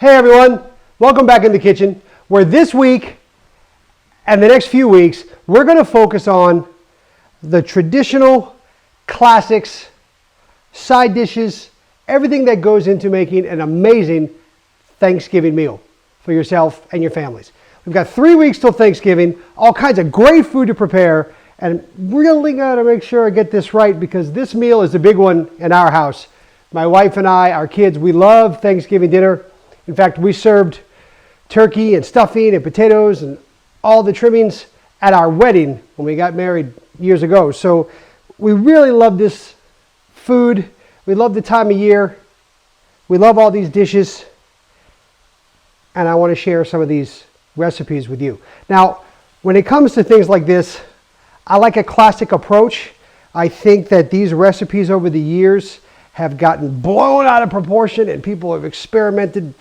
Hey everyone, welcome back in the kitchen, where this week and the next few weeks, we're going to focus on the traditional classics, side dishes, everything that goes into making an amazing Thanksgiving meal for yourself and your families. We've got 3 weeks till Thanksgiving, all kinds of great food to prepare, and really got to make sure I get this right because this meal is a big one in our house. My wife and I, our kids, we love Thanksgiving dinner. In fact, we served turkey and stuffing and potatoes and all the trimmings at our wedding when we got married years ago. So we really love this food. We love the time of year. We love all these dishes. And I want to share some of these recipes with you. Now, when it comes to things like this, I like a classic approach. I think that these recipes over the years have gotten blown out of proportion and people have experimented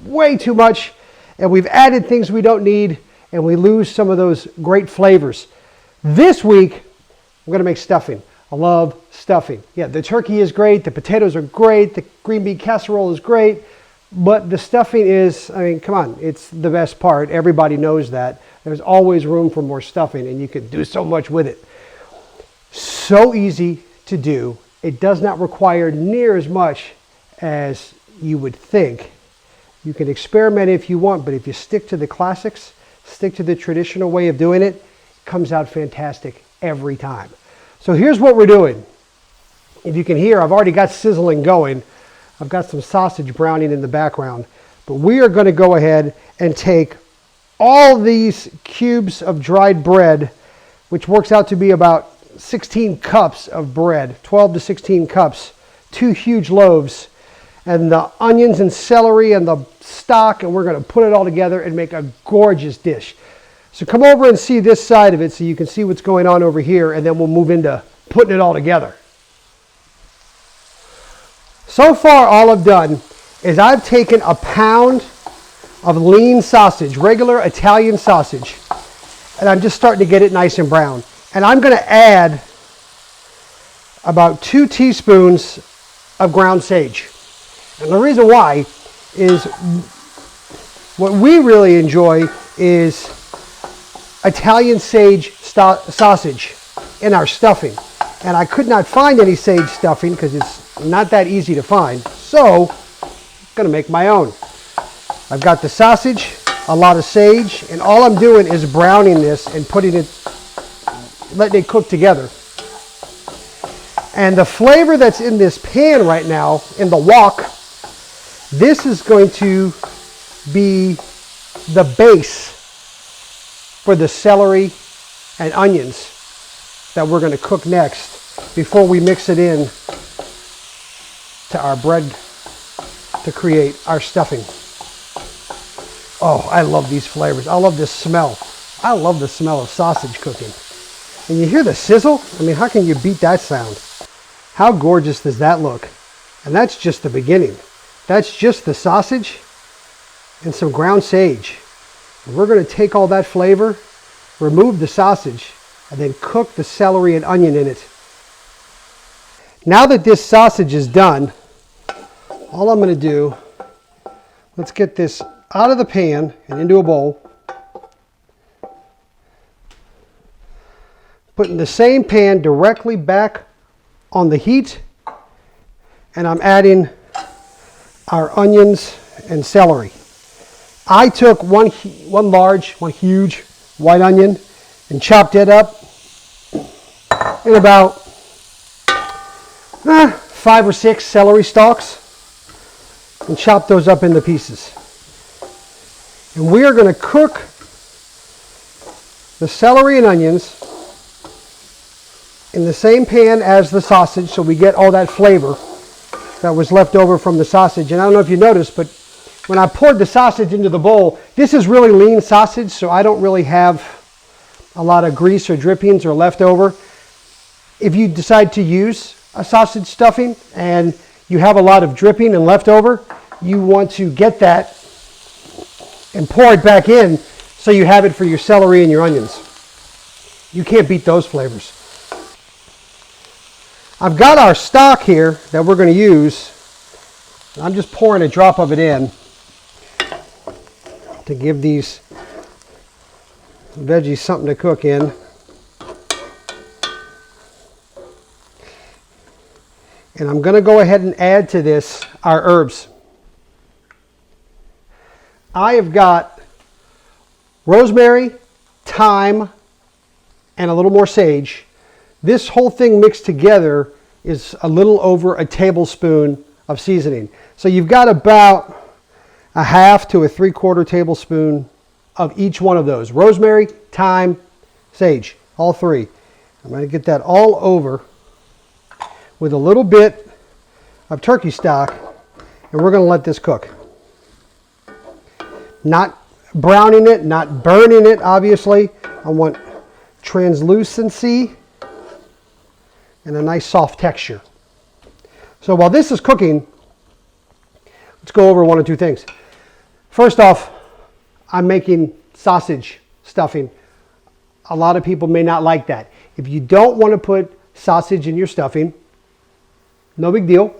way too much, and we've added things we don't need, and we lose some of those great flavors. This week, we're going to make stuffing. I love stuffing. Yeah, the turkey is great, the potatoes are great, the green bean casserole is great, but the stuffing is, I mean, come on, it's the best part. Everybody knows that. There's always room for more stuffing, and you can do so much with it. So easy to do. It does not require near as much as you would think. You can experiment if you want, but if you stick to the classics, stick to the traditional way of doing it, it comes out fantastic every time. So here's what we're doing. If you can hear, I've already got sizzling going. I've got some sausage browning in the background. But we are going to go ahead and take all these cubes of dried bread, which works out to be about 16 cups of bread, 12 to 16 cups, 2 huge loaves, and the onions and celery and the stock, and we're going to put it all together and make a gorgeous dish. So come over and see this side of it so you can see what's going on over here, and then we'll move into putting it all together. So far, all I've done is I've taken a pound of lean sausage, regular Italian sausage, and I'm just starting to get it nice and brown. And I'm going to add about 2 teaspoons of ground sage. And the reason why is what we really enjoy is Italian sage sausage in our stuffing. And I could not find any sage stuffing because it's not that easy to find. So I'm going to make my own. I've got the sausage, a lot of sage, and all I'm doing is browning this and letting it cook together. And the flavor that's in this pan right now, in the wok, this is going to be the base for the celery and onions that we're going to cook next before we mix it in to our bread to create our stuffing. Oh, I love these flavors. I love this smell. I love the smell of sausage cooking. And you hear the sizzle? I mean, how can you beat that sound? How gorgeous does that look? And that's just the beginning. That's just the sausage and some ground sage. And we're going to take all that flavor, remove the sausage, and then cook the celery and onion in it. Now that this sausage is done, all I'm going to do, let's get this out of the pan and into a bowl. Putting the same pan directly back on the heat, and I'm adding our onions and celery. I took one huge white onion and chopped it up in about 5 or 6 celery stalks and chopped those up into pieces. And we are going to cook the celery and onions in the same pan as the sausage so we get all that flavor that was left over from the sausage. And I don't know if you noticed, but when I poured the sausage into the bowl, this is really lean sausage, so I don't really have a lot of grease or drippings or leftover. If you decide to use a sausage stuffing and you have a lot of dripping and leftover, you want to get that and pour it back in so you have it for your celery and your onions. You can't beat those flavors. I've got our stock here that we're going to use. I'm just pouring a drop of it in. to give these veggies something to cook in. And I'm going to go ahead and add to this our herbs. I have got rosemary, thyme, and a little more sage. This whole thing mixed together is a little over a tablespoon of seasoning. So you've got about a half to a 3/4 tablespoon of each one of those. Rosemary, thyme, sage, all three. I'm going to get that all over with a little bit of turkey stock, and we're going to let this cook. Not browning it, not burning it, obviously. I want translucency and a nice soft texture. So while this is cooking, let's go over one or two things. First off, I'm making sausage stuffing. A lot of people may not like that. If you don't want to put sausage in your stuffing, no big deal.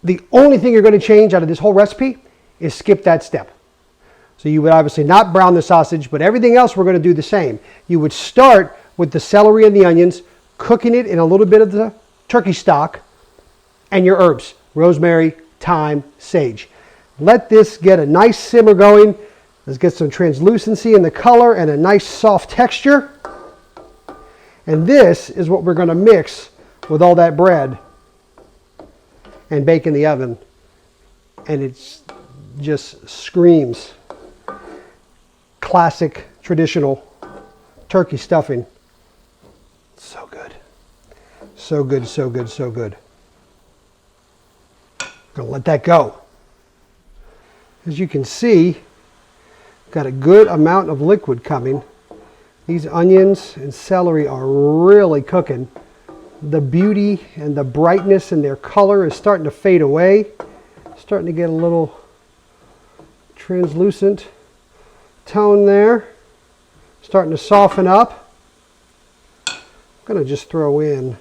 The only thing you're going to change out of this whole recipe is skip that step. So you would obviously not brown the sausage, but everything else we're going to do the same. You would start with the celery and the onions, cooking it in a little bit of the turkey stock, and your herbs, rosemary, thyme, sage. Let this get a nice simmer going. Let's get some translucency in the color and a nice soft texture. And this is what we're going to mix with all that bread and bake in the oven. And it just screams classic, traditional turkey stuffing. So good. So good, so good, so good. I'm going to let that go. As you can see, got a good amount of liquid coming. These onions and celery are really cooking. The beauty and the brightness in their color is starting to fade away. Starting to get a little translucent tone there. Starting to soften up. I'm going to just throw in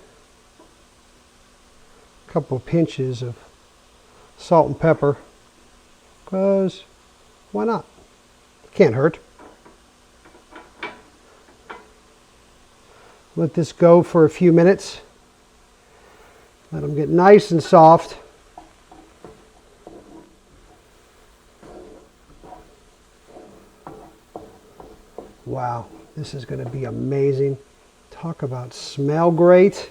a couple of pinches of salt and pepper, because why not? Can't hurt. Let this go for a few minutes. Let them get nice and soft. Wow, this is going to be amazing. Talk about smell great.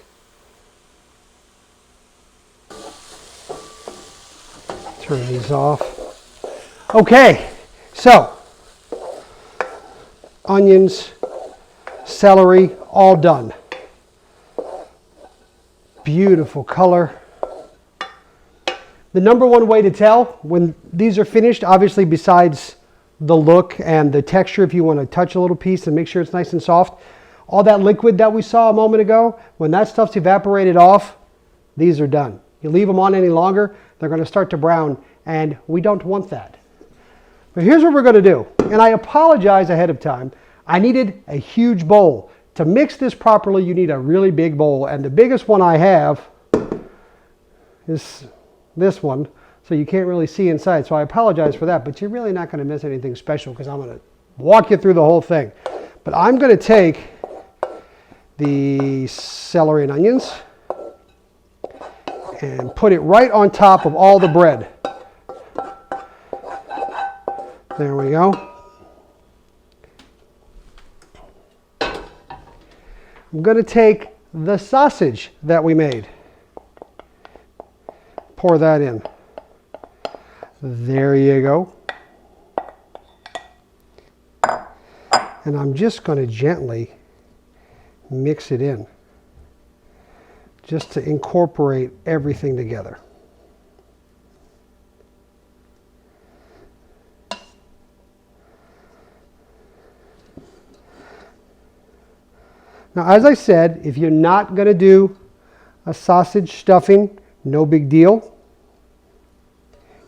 Turn these off. Okay, so onions, celery, all done. Beautiful color. The number one way to tell when these are finished, obviously besides the look and the texture, if you want to touch a little piece and make sure it's nice and soft, all that liquid that we saw a moment ago, when that stuff's evaporated off, these are done. You leave them on any longer, they're going to start to brown, and we don't want that. But here's what we're going to do, and I apologize ahead of time. I needed a huge bowl. To mix this properly, you need a really big bowl, and the biggest one I have is this one, so you can't really see inside, so I apologize for that, but you're really not going to miss anything special because I'm going to walk you through the whole thing. But I'm going to take the celery and onions and put it right on top of all the bread. There we go. I'm going to take the sausage that we made. Pour that in. There you go. And I'm just going to gently mix it in, just to incorporate everything together. Now, as I said, if you're not going to do a sausage stuffing, no big deal.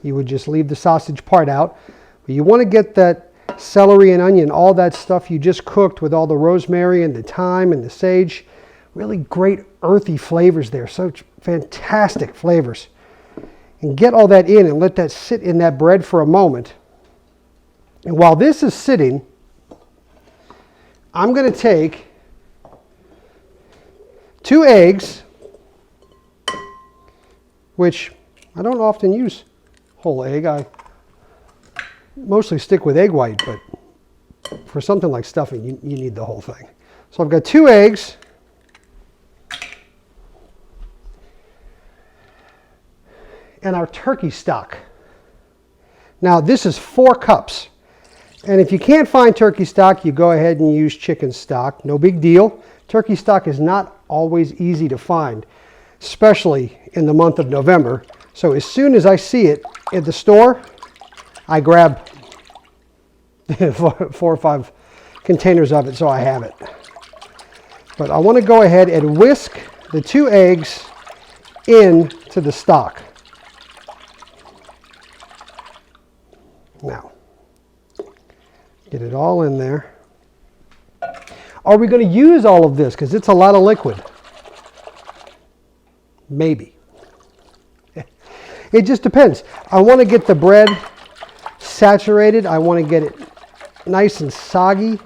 You would just leave the sausage part out. But you want to get that celery and onion, all that stuff you just cooked with all the rosemary and the thyme and the sage. Really great earthy flavors there. Such fantastic flavors. And get all that in and let that sit in that bread for a moment. And while this is sitting, I'm going to take 2 eggs, which I don't often use whole egg. I mostly stick with egg white, but for something like stuffing, you need the whole thing. So I've got 2 eggs. And our turkey stock. Now this is 4 cups. And if you can't find turkey stock, you go ahead and use chicken stock. No big deal. Turkey stock is not always easy to find, especially in the month of November. So as soon as I see it at the store, I grab 4 or 5 containers of it so I have it. But I want to go ahead and whisk the 2 eggs into the stock. Now, get it all in there. Are we going to use all of this? Because it's a lot of liquid. Maybe. It just depends. I want to get the bread saturated. I want to get it nice and soggy.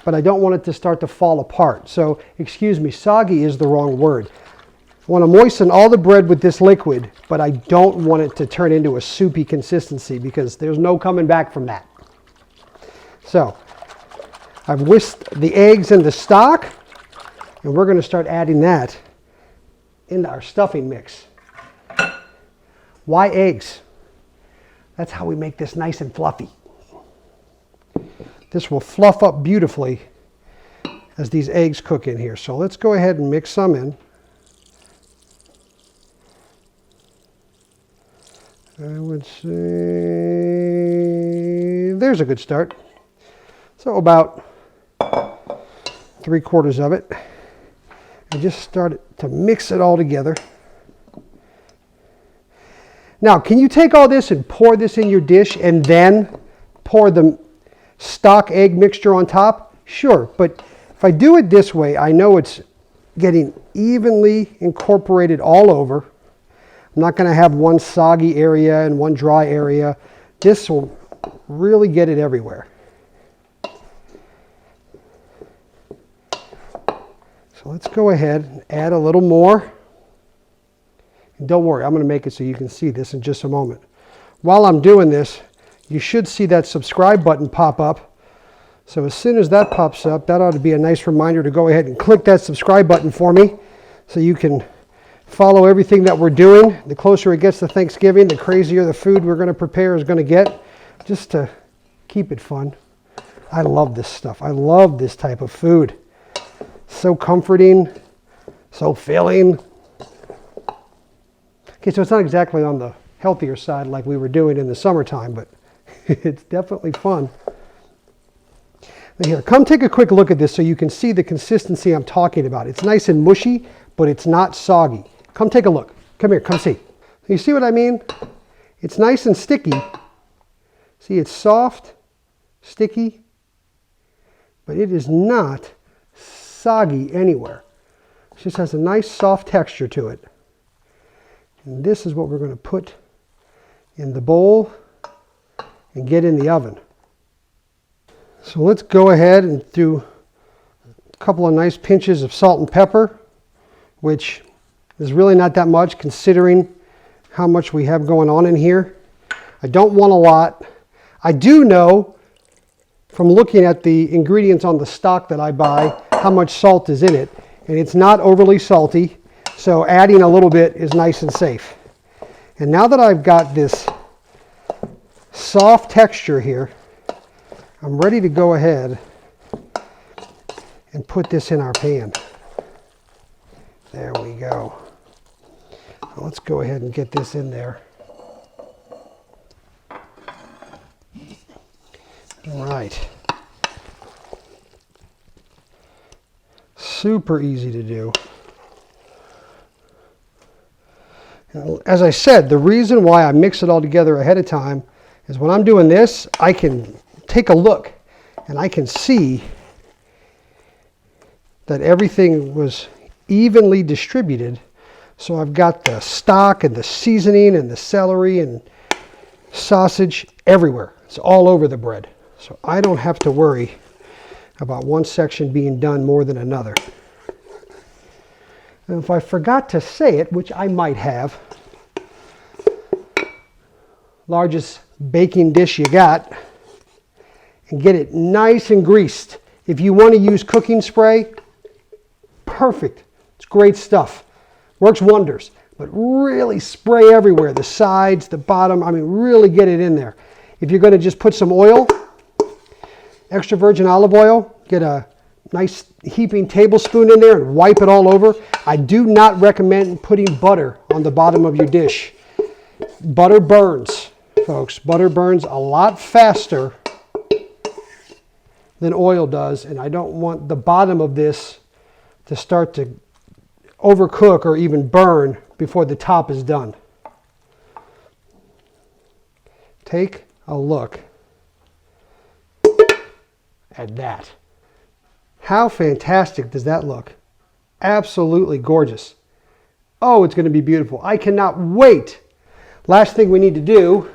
But I don't want it to start to fall apart. So, excuse me, soggy is the wrong word. I want to moisten all the bread with this liquid, but I don't want it to turn into a soupy consistency because there's no coming back from that. So, I've whisked the eggs in the stock, and we're going to start adding that into our stuffing mix. Why eggs? That's how we make this nice and fluffy. This will fluff up beautifully as these eggs cook in here. So let's go ahead and mix some in. I would say there's a good start. So about 3/4 of it. I just started to mix it all together. Now, can you take all this and pour this in your dish and then pour the stock egg mixture on top? Sure, but if I do it this way, I know it's getting evenly incorporated all over. I'm not going to have one soggy area and one dry area. This will really get it everywhere. So let's go ahead and add a little more. And don't worry, I'm going to make it so you can see this in just a moment. While I'm doing this, you should see that subscribe button pop up. So as soon as that pops up, that ought to be a nice reminder to go ahead and click that subscribe button for me so you can follow everything that we're doing. The closer it gets to Thanksgiving, the crazier the food we're going to prepare is going to get, just to keep it fun. I love this stuff. I love this type of food. So comforting, so filling. Okay, so it's not exactly on the healthier side like we were doing in the summertime, but it's definitely fun. Now here, come take a quick look at this so you can see the consistency I'm talking about. It's nice and mushy, but it's not soggy. Come take a look. Come here, come see. You see what I mean? It's nice and sticky. See, it's soft, sticky, but it is not soggy anywhere. It just has a nice soft texture to it. And this is what we're going to put in the bowl and get in the oven. So let's go ahead and do a couple of nice pinches of salt and pepper, which is really not that much considering how much we have going on in here. I don't want a lot. I do know from looking at the ingredients on the stock that I buy how much salt is in it, and it's not overly salty, so adding a little bit is nice and safe. And now that I've got this soft texture here, I'm ready to go ahead and put this in our pan. There we go. Now let's go ahead and get this in there. All right. Super easy to do. As I said, the reason why I mix it all together ahead of time is when I'm doing this, I can take a look and I can see that everything was evenly distributed. So I've got the stock and the seasoning and the celery and sausage everywhere. It's all over the bread. So I don't have to worry about one section being done more than another. And if I forgot to say it, which I might have, largest baking dish you got, and get it nice and greased. If you want to use cooking spray, perfect. It's great stuff. Works wonders. But really spray everywhere, the sides, the bottom, I mean really get it in there. If you're going to just put some oil, extra virgin olive oil, get a nice heaping tablespoon in there and wipe it all over. I do not recommend putting butter on the bottom of your dish. Butter burns, folks. Butter burns a lot faster than oil does, and I don't want the bottom of this to start to overcook or even burn before the top is done. Take a look at that. How fantastic does that look? Absolutely gorgeous. Oh, it's going to be beautiful. I cannot wait. Last thing we need to do,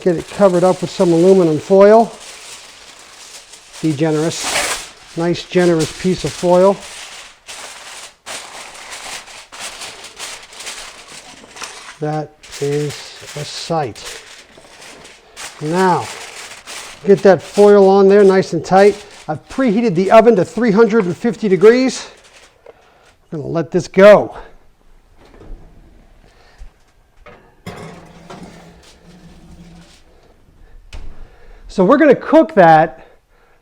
get it covered up with some aluminum foil. Be generous. Nice generous piece of foil. That is a sight. Now, get that foil on there nice and tight. I've preheated the oven to 350 degrees. I'm going to let this go. So we're going to cook that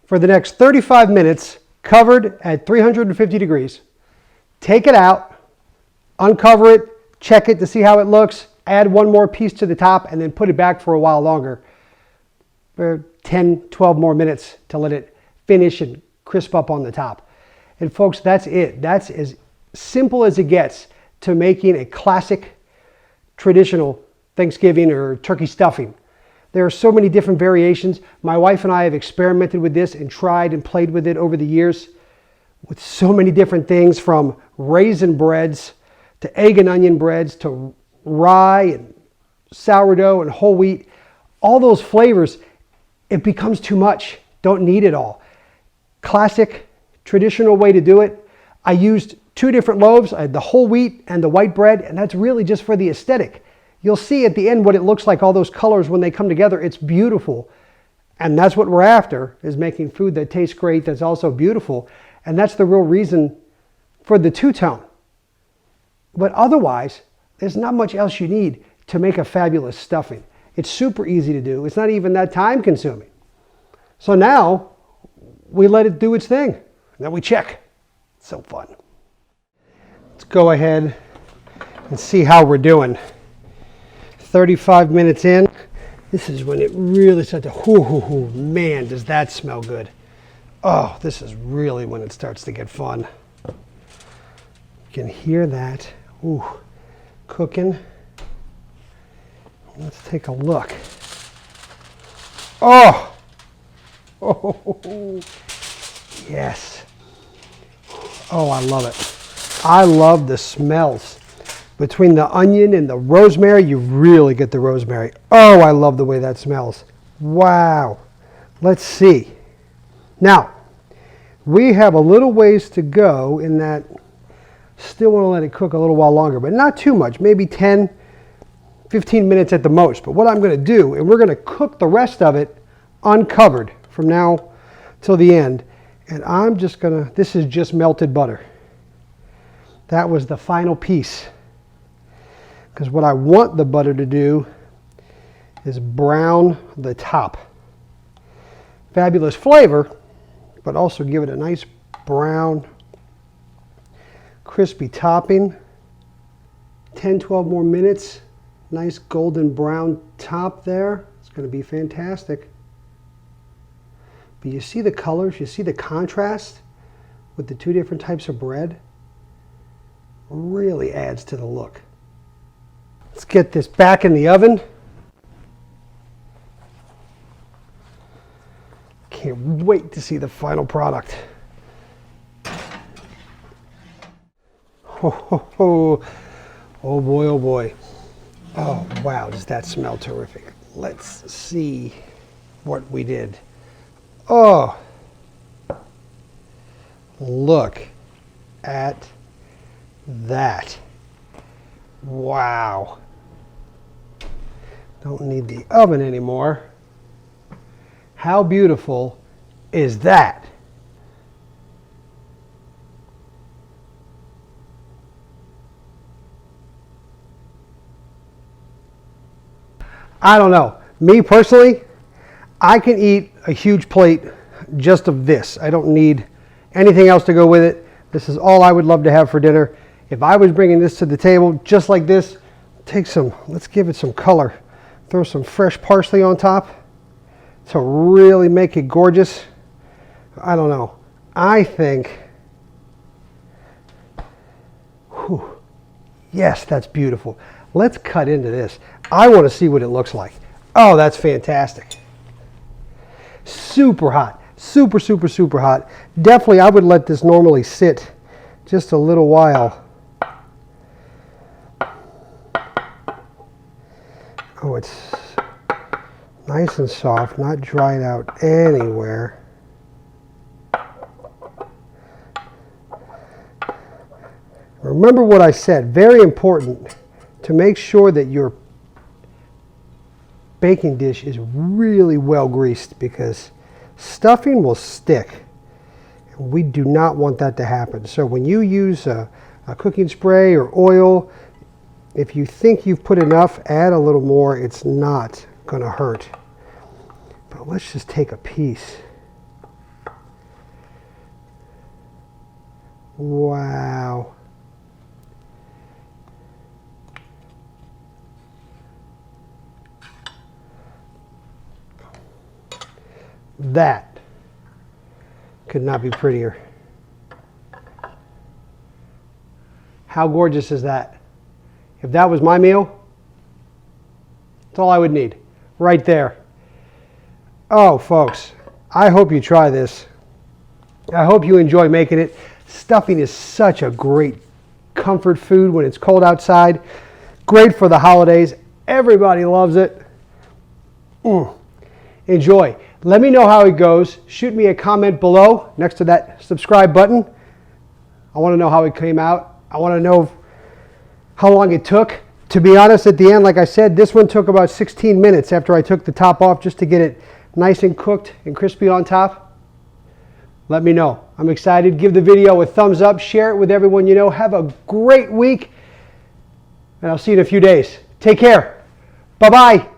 for the next 35 minutes, covered at 350 degrees. Take it out, uncover it, check it to see how it looks, add one more piece to the top, and then put it back for a while longer. For 10, 12 more minutes to let it finish and crisp up on the top. And folks, that's it. That's as simple as it gets to making a classic traditional Thanksgiving or turkey stuffing. There are so many different variations. My wife and I have experimented with this and tried and played with it over the years with so many different things, from raisin breads to egg and onion breads to rye and sourdough and whole wheat. All those flavors, it becomes too much. Don't need it all. Classic, traditional way to do it. I used 2 different loaves. I had the whole wheat and the white bread, and that's really just for the aesthetic. You'll see at the end what it looks like, all those colors when they come together. It's beautiful. And that's what we're after, is making food that tastes great, that's also beautiful. And that's the real reason for the two-tone. But otherwise, there's not much else you need to make a fabulous stuffing. It's super easy to do. It's not even that time consuming. So now we let it do its thing. And then we check. It's so fun. Let's go ahead and see how we're doing. 35 minutes in. This is when it really starts to, man, does that smell good. Oh, this is really when it starts to get fun. You can hear that. Ooh, cooking. Let's take a look. Oh, yes. Oh, I love it. I love the smells. Between the onion and the rosemary, you really get the rosemary. Oh, I love the way that smells. Wow. Let's see. Now, we have a little ways to go in that. Still want to let it cook a little while longer, but not too much. Maybe 10, 15 minutes at the most. But what I'm going to do, and we're going to cook the rest of it uncovered from now till the end. And I'm just going to, this is just melted butter. That was the final piece. Because what I want the butter to do is brown the top. Fabulous flavor, but also give it a nice brown, crispy topping. 10, 12 more minutes. Nice golden brown top there. It's going to be fantastic. But you see the colors, you see the contrast with the 2 different types of bread? Really adds to the look. Let's get this back in the oven. Can't wait to see the final product. Oh boy, oh boy. Oh, wow, does that smell terrific. Let's see what we did. Oh, look at that. Wow. Don't need the oven anymore. How beautiful is that? I don't know. Me personally, I can eat a huge plate just of this. I don't need anything else to go with it. This is all I would love to have for dinner. If I was bringing this to the table just like this, let's give it some color. Throw some fresh parsley on top to really make it gorgeous. I don't know. I think, whew, yes, that's beautiful. Let's cut into this. I want to see what it looks like. Oh, that's fantastic. Super hot. Super, super, super hot. Definitely, I would let this normally sit just a little while. Oh, it's nice and soft, not dried out anywhere. Remember what I said, very important to make sure that your baking dish is really well greased, because stuffing will stick. We do not want that to happen. So when you use a cooking spray or oil, if you think you've put enough, add a little more. It's not going to hurt. But let's just take a piece. Wow. That could not be prettier. How gorgeous is that? If that was my meal, that's all I would need right there. Oh, folks, I hope you try this. I hope you enjoy making it. Stuffing is such a great comfort food when it's cold outside. Great for the holidays. Everybody loves it. Enjoy. Let me know how it goes. Shoot me a comment below next to that subscribe button. I want to know how it came out. I want to know how long it took. To be honest, at the end, like I said, this one took about 16 minutes after I took the top off just to get it nice and cooked and crispy on top. Let me know. I'm excited. Give the video a thumbs up. Share it with everyone you know. Have a great week. And I'll see you in a few days. Take care. Bye-bye.